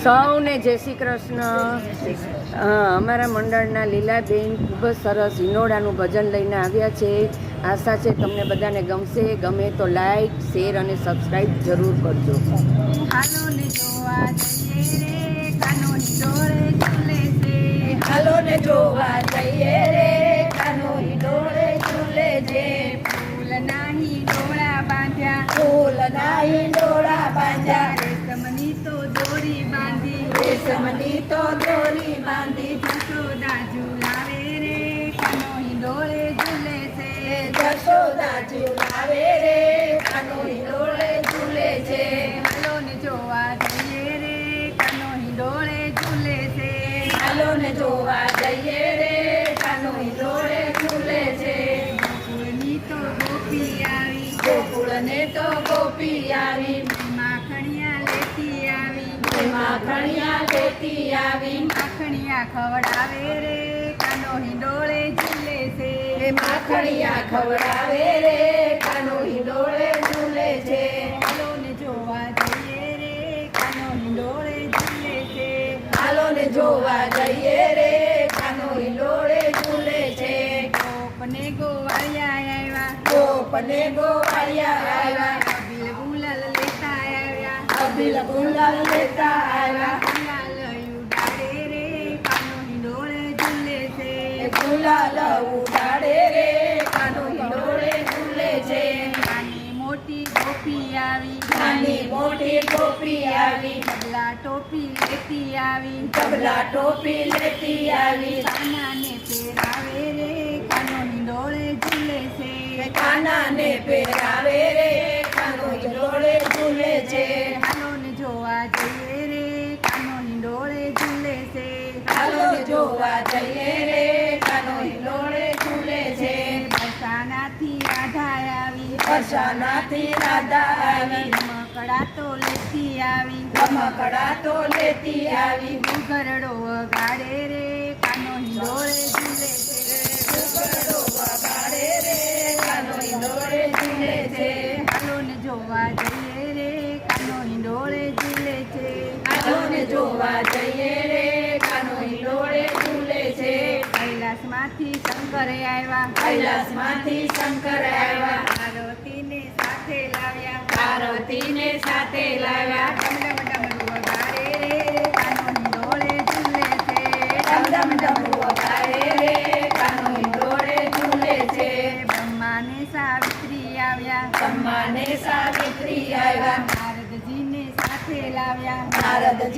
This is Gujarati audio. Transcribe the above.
સૌને જય શ્રી કૃષ્ણ. અમારા મંડળના લીલાબેન ખૂબ જ સરસ હિંડોળાનું ભજન લઈને આવ્યા છે. આશા છે તમને બધાને ગમશે. ગમે તો લાઈક, શેર અને સબસ્ક્રાઈબ જરૂર કરજો. હાલો ને જોવા જઈએ રે કાનો હિંડોળે ઝૂલે છે. હાલો ને જોવા જઈએ રે કાનો હિંડોળે ઝૂલે છે. ફૂલના હિંડોળા બાંધ્યા, ફૂલના હિંડોળા બાંધ્યા, રેશમની તો દોરી બાંધી, રેશમની તો દોરી બાંધી. જશોદા ઝુલાવે રે કાનો હિંડોળે ઝૂલે છે. જશોદા ઝુલાવે રે કાનો હિંડોળે ઝૂલે છે. હાલો ને જોવા જઈએ રે કાનો હિંડોળે ઝૂલે છે. હાલો ને જોવા જઈએ રે કાનો હિંડોળે ઝૂલે છે. ગોકુળની તો ગોપી આવી, ગોકુળને તો ગોપી આવી, માખણિયા લેતી આવી, માખણિયા લેતી આવી. માખણિયા ખવડાવે રે કાનો હિંડોળે ઝૂલે છે. માખણિયા ખવડાવે રે કાનો હિંડોળે ઝૂલે છે. હાલો ને જોવા જઈએ રે કાનો હિંડોળે ઝૂલે છે. હાલો ને જોવા જઈએ રે કાનો હિંડોળે ઝૂલે છે. ગોપને ગોવાળિયા આવ્યા, ગોપને ગોવાળિયા આવ્યા, અબીલ ગુલાલ લેતા આવ્યા, અબીલ ગુલાલ લેતા આવ્યા. ગુલાલ ઉડાડે રે કાનો હિંડોળે ઝૂલે છે. ગુલાલ ઉડાડે રે કાનો હિંડોળે ઝૂલે છે. નાની મોટી ગોપી આવી, નાની મોટી ગોપી આવી, તબલા ટોપી લેતી આવી, તબલા ટોપી લેતી આવી. કાનાને પહેરાવે રે કાનો હિંડોળે ઝૂલે છે. કાનાને પહેરાવે રે કાનો હિંડોળે ઝૂલે છે. હાલો ને જોવા જઈએ રે કાનો હિંડોળે ઝૂલે છે. હાલો ને જોવા જઈએ રે કાનો હિંડોળે ઝૂલે છે. બરસાનાથી રાધા આવી, બરસાનાથી રાધા આવી, રમકડા તો લેતી આવી, રમકડા તો લેતી આવી. ઘરડો વગાડે રે કાનો હિંડોળે ઝૂલે છે. ઘરડો વગાડે રે કાનો હિંડોળે ઝૂલે છે. હાલો ને જોવા જઈએ રે કાનો હિંડોળે ઝૂલે છે. હાલો ને જોવા જઈએ રે કાનો હિંડોળે ઝૂલે છે. કૈલાસમાંથી શંકર આવ્યા, કૈલાસમાંથી શંકર આવ્યા, પાર્વતીને સાથે લાવ્યા, પાર્વતીને સાથે લાવ્યા.